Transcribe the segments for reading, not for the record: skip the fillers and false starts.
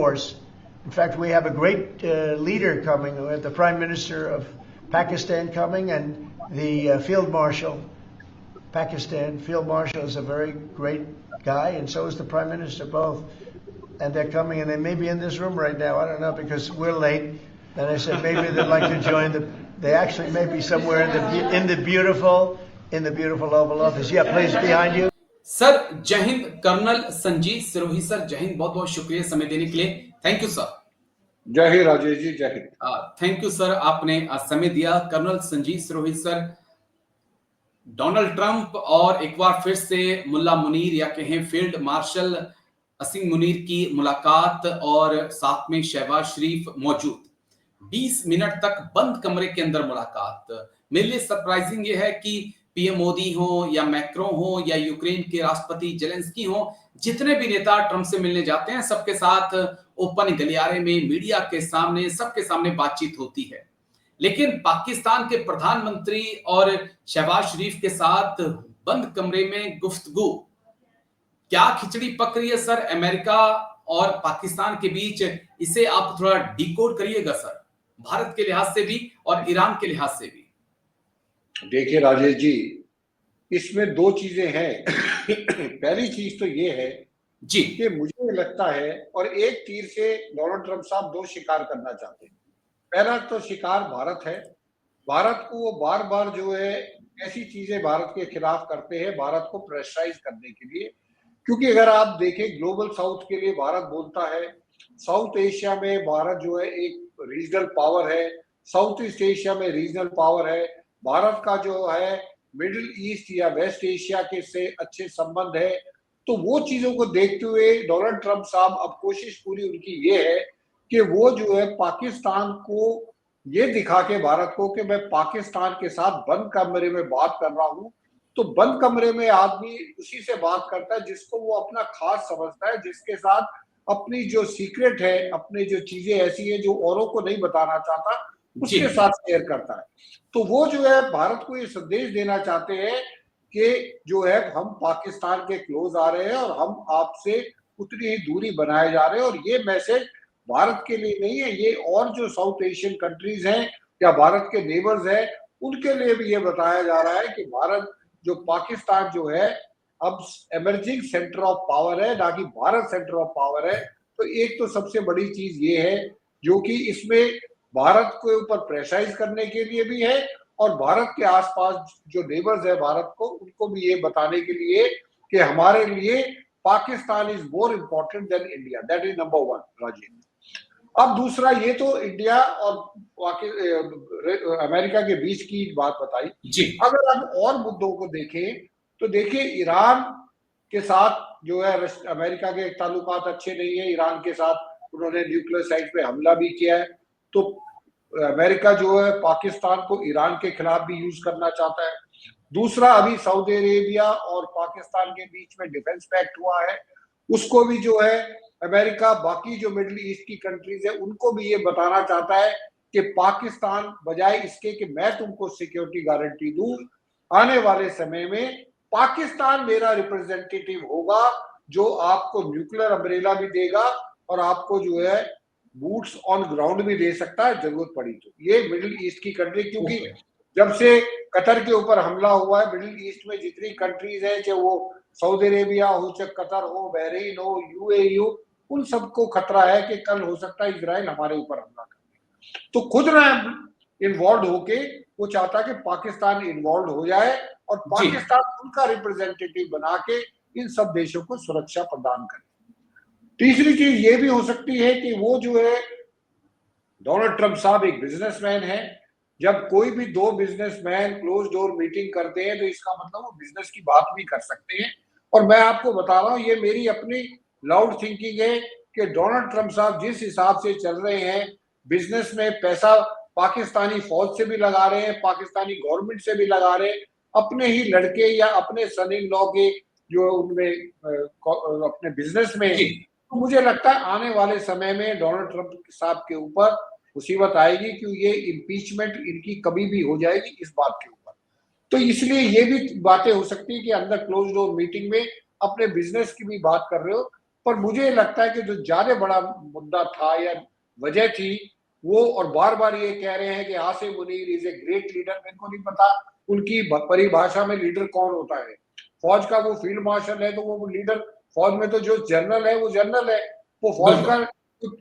force. In fact, we have a great leader coming. We have the Prime Minister of Pakistan coming, and the Field Marshal, Pakistan Field Marshal is a very great guy, and so is the Prime Minister, both. And they're coming, and they may be in this room right now. I don't know, because we're late. And I said maybe they'd like to join they actually may be somewhere in the beautiful Oval Office. Yeah, please, behind you. Sir जय Hind, colonel Sanjeev Sirohi sir, जय हिंद, बहुत बहुत शुक्रिया समय देने के लिए। Thank you sir. जय हिंद राजेश जी, जय हिंद। थैंक यू सर, आपने समय दिया। Colonel Sanjeev Sirohi sir, Donald Trump और एक बार फिर से मुल्ला मुनीर या कहें फील्ड मार्शल असीम मुनीर की मुलाकात और साथ में शहबाज शरीफ मौजूद, 20 मिनट तक बंद कमरे के अंदर मुलाकात। मेरे लिए सरप्राइजिंग यह है कि पीएम मोदी हो या मैक्रो हो या यूक्रेन के राष्ट्रपति जेलेंस्की हो, जितने भी नेता ट्रंप से मिलने जाते हैं सबके साथ ओपन गलियारे में, मीडिया के सामने, सबके सामने बातचीत होती है। लेकिन पाकिस्तान के प्रधानमंत्री और शहबाज शरीफ के साथ बंद कमरे में गुफ्तगू, क्या खिचड़ी पक रही है सर अमेरिका और पाकिस्तान के बीच? इसे आप थोड़ा डिकोड करिएगा सर, भारत के लिहाज से भी और ईरान के लिहाज से भी। देखिए राजेश जी, इसमें दो चीजें हैं। पहली चीज तो ये है जी कि मुझे लगता है, और एक तीर से डोनाल्ड ट्रंप साहब दो शिकार करना चाहते हैं। पहला तो शिकार भारत है। भारत को वो बार बार जो है ऐसी चीजें भारत के खिलाफ करते हैं, भारत को प्रेशराइज करने के लिए। क्योंकि अगर आप देखें, ग्लोबल साउथ के लिए भारत बोलता है, साउथ एशिया में भारत जो है एक रीजनल पावर है, साउथ ईस्ट एशिया में रीजनल पावर है। भारत का जो है मिडिल ईस्ट या वेस्ट एशिया के से अच्छे संबंध है। तो वो चीजों को देखते हुए डोनाल्ड ट्रंप साहब अब कोशिश पूरी उनकी ये है कि वो जो है पाकिस्तान को ये दिखा के भारत को कि मैं पाकिस्तान के साथ बंद कमरे में बात कर रहा हूं। तो बंद कमरे में आदमी उसी से बात करता है जिसको वो अपना खास समझता है, जिसके साथ अपनी जो सीक्रेट है, अपनी जो चीजें ऐसी है जो औरों को नहीं बताना चाहता, उसके साथ शेयर करता है। तो वो जो है भारत को ये संदेश देना चाहते हैं कि जो है हम पाकिस्तान के क्लोज आ रहे हैं और हम आपसे उतनी ही दूरी बनाए जा रहे हैं। और ये मैसेज भारत के लिए नहीं है, ये और जो साउथ एशियन कंट्रीज हैं या भारत के नेबर्स हैं उनके लिए भी ये बताया जा रहा है कि भारत जो पाकिस्तान जो है अब एमर्जिंग सेंटर ऑफ पावर है, ना कि भारत सेंटर ऑफ पावर है। तो एक तो सबसे बड़ी चीज ये है जो कि इसमें भारत के ऊपर प्रेशराइज करने के लिए भी है, और भारत के आसपास जो नेबर्स है भारत को, उनको भी ये बताने के लिए कि हमारे लिए Pakistan is more important then India. That is number one Rajendra. अब दूसरा, ये तो इंडिया और अमेरिका के बीच की बात बताई जी। अगर हम और मुद्दों को देखें तो देखिए, ईरान के साथ जो है अमेरिका के ताल्लुकात अच्छे नहीं है। ईरान के साथ उन्होंने न्यूक्लियर साइट पे हमला भी किया है। तो अमेरिका जो है पाकिस्तान को ईरान के खिलाफ भी यूज करना चाहता है। दूसरा, अभी सऊदी अरेबिया और पाकिस्तान के बीच में डिफेंस पैक्ट हुआ है, उसको भी जो है अमेरिका बाकी जो मिडिल ईस्ट की कंट्रीज है उनको भी ये बताना चाहता है कि पाकिस्तान बजाय इसके कि मैं तुमको सिक्योरिटी गारंटी दूं, आने वाले समय में पाकिस्तान मेरा रिप्रेजेंटेटिव होगा जो आपको न्यूक्लियर अम्ब्रेला भी देगा और आपको जो है बूट्स ऑन ग्राउंड भी दे सकता है जरूरत पड़ी तो। ये मिडिल ईस्ट की कंट्री, क्योंकि जब से कतर के ऊपर हमला हुआ है, मिडिल ईस्ट में जितनी कंट्रीज है, चाहे वो सऊदी अरेबिया हो, चाहे कतर हो, बहरीन हो, यूएई हो, उन सबको खतरा है कि कल हो सकता है इजराइल हमारे ऊपर हमला करे। तो खुद ना इन्वॉल्व होके वो चाहता है कि पाकिस्तान इन्वॉल्व हो जाए और पाकिस्तान उनका रिप्रेजेंटेटिव बना के इन सब देशों को सुरक्षा प्रदान करे। तीसरी चीज ये भी हो सकती है कि वो जो है डोनाल्ड ट्रंप साहब एक बिजनेसमैन है। जब कोई भी दो बिजनेसमैन क्लोज डोर मीटिंग करते हैं तो इसका मतलब वो बिजनेस की बात भी कर सकते हैं। और मैं आपको बता रहा हूं, ये मेरी अपनी लाउड थिंकिंग है कि डोनाल्ड ट्रंप साहब जिस हिसाब से चल रहे हैं, बिजनेस में पैसा पाकिस्तानी फौज से भी लगा रहे हैं, पाकिस्तानी गवर्नमेंट से भी लगा रहे हैं, अपने ही लड़के या अपने सन इन लॉ के जो उनमें अपने बिजनेस में, तो मुझे लगता है आने वाले समय में डोनाल्ड ट्रंप साहब के ऊपर मुसीबत आएगी कि ये इम्पीचमेंट इनकी कभी भी हो जाएगी इस बात के ऊपर। तो इसलिए ये भी बातें हो सकती है कि अंदर क्लोज डोर मीटिंग में अपने बिजनेस की भी बात कर रहे हो, पर मुझे लगता है कि जो ज्यादा बड़ा मुद्दा था या वजह थी वो, और बार बार ये कह रहे हैं कि Asim Munir is a great leader. मेरे को नहीं पता उनकी परिभाषा में लीडर कौन होता है। फौज का वो फील्ड मार्शल है तो वो लीडर, फौज में तो जो जनरल है वो जनरल है, वो फौज का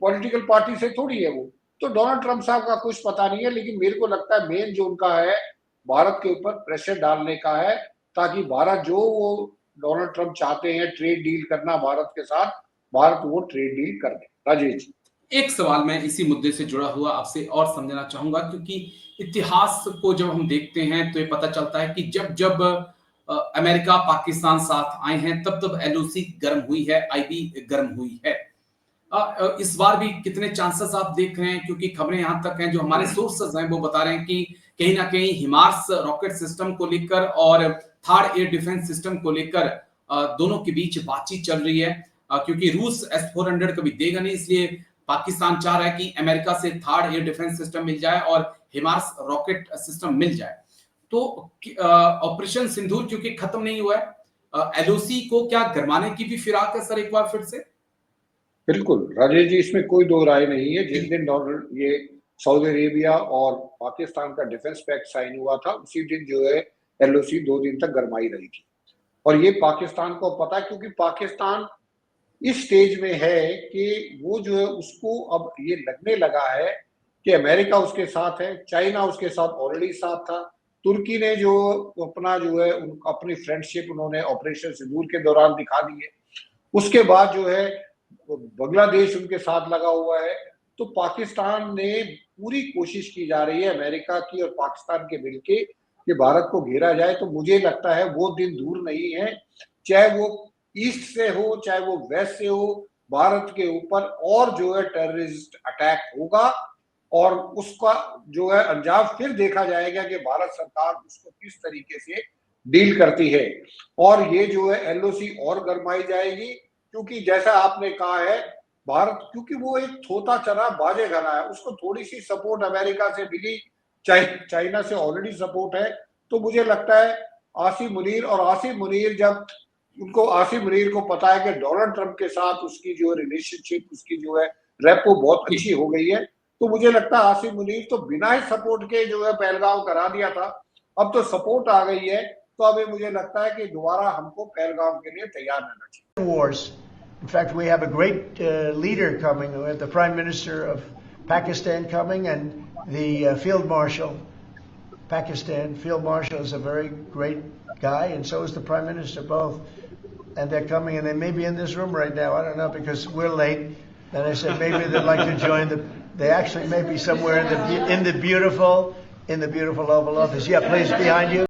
पॉलिटिकल पार्टी से थोड़ी है वो। तो डोनाल्ड ट्रंप साहब का कुछ पता नहीं है, लेकिन मेरे को लगता है मेन जो उनका है भारत के ऊपर प्रेशर डालने का है, ताकि भारत जो वो डोनाल्ड ट्रंप चाहते हैं ट्रेड डील करना भारत के साथ, भारत वो ट्रेड डील कर दे। राजेश जी, एक सवाल मैं इसी मुद्दे से जुड़ा हुआ आपसे और समझना चाहूंगा, क्योंकि इतिहास को जब हम देखते हैं तो ये पता चलता है कि जब जब अमेरिका पाकिस्तान साथ आए हैं तब तब एलओसी गर्म हुई है, आईबी गर्म हुई है। इस बार भी कितने चांसेस आप देख रहे हैं, क्योंकि खबरें यहां तक हैं, जो हमारे सोर्सेज हैं वो बता रहे हैं कि कहीं ना कहीं हिमार्स रॉकेट सिस्टम को लेकर और थर्ड एयर डिफेंस सिस्टम को लेकर दोनों के बीच बातचीत चल रही है, क्योंकि रूस S-400 कभी देगा नहीं, इसलिए पाकिस्तान चाह रहा है कि अमेरिका से थर्ड एयर डिफेंस सिस्टम मिल जाए और हिमार्स रॉकेट सिस्टम मिल जाए। तो ऑपरेशन सिंदूर क्योंकि खत्म नहीं हुआ है, एलओसी को क्या गरमाने की भी फिराक है सर एक बार फिर से? बिल्कुल राजेश जी, इसमें कोई दो राय नहीं है। जिस दिन डोनाल्ड ये सऊदी अरेबिया और पाकिस्तान का डिफेंस पैक्ट साइन हुआ था, उसी दिन जो है एलओसी 2 दिन तक गरमाई रही थी। और ये पाकिस्तान को पता है, क्योंकि पाकिस्तान इस स्टेज में है कि वो जो है उसको अब ये लगने लगा है कि अमेरिका उसके साथ है, चाइना उसके साथ ऑलरेडी साथ था, तुर्की ने जो अपना जो है अपनी फ्रेंडशिप उन्होंने ऑपरेशन सिंदूर के दौरान दिखा दी है, उसके बाद जो है बांग्लादेश उनके साथ लगा हुआ है। तो पाकिस्तान ने पूरी कोशिश की जा रही है अमेरिका की और पाकिस्तान के मिलके कि भारत को घेरा जाए। तो मुझे लगता है वो दिन दूर नहीं है, चाहे वो ईस्ट से हो चाहे वो वेस्ट से हो, भारत के ऊपर और जो है टेररिस्ट अटैक होगा और उसका जो है अंजाम फिर देखा जाएगा कि भारत सरकार उसको किस तरीके से डील करती है। और ये जो है एलओसी और गरमाई जाएगी, क्योंकि जैसा आपने कहा है भारत, क्योंकि वो एक थोता चना बाजे घना है, उसको थोड़ी सी सपोर्ट अमेरिका से मिली, चाइना से ऑलरेडी सपोर्ट है। तो मुझे लगता है आसिम मुनीर, और आसिम मुनीर जब उनको आसिम मुनीर को पता है कि डोनाल्ड ट्रंप के साथ उसकी जो रिलेशनशिप, उसकी जो है रेपो बहुत अच्छी हो गई है, तो मुझे लगता है आसिम मुनीर तो बिना ही सपोर्ट के जो है पहलगाम करा दिया था, अब तो सपोर्ट आ गई है, तो अभी मुझे लगता है कि दोबारा हमको पहलगाम के लिए तैयार रहना चाहिए। Wars. In fact, we have a great leader coming. We have the Prime Minister of Pakistan coming and the Field Marshal. Pakistan Field Marshal is a very great guy, and so is the Prime Minister, both. And they're coming, and they may be in this room right now. I don't know, because we're late. And I said maybe they'd like to join the. They actually may be somewhere in the beautiful Oval Office. Yeah, please, behind you.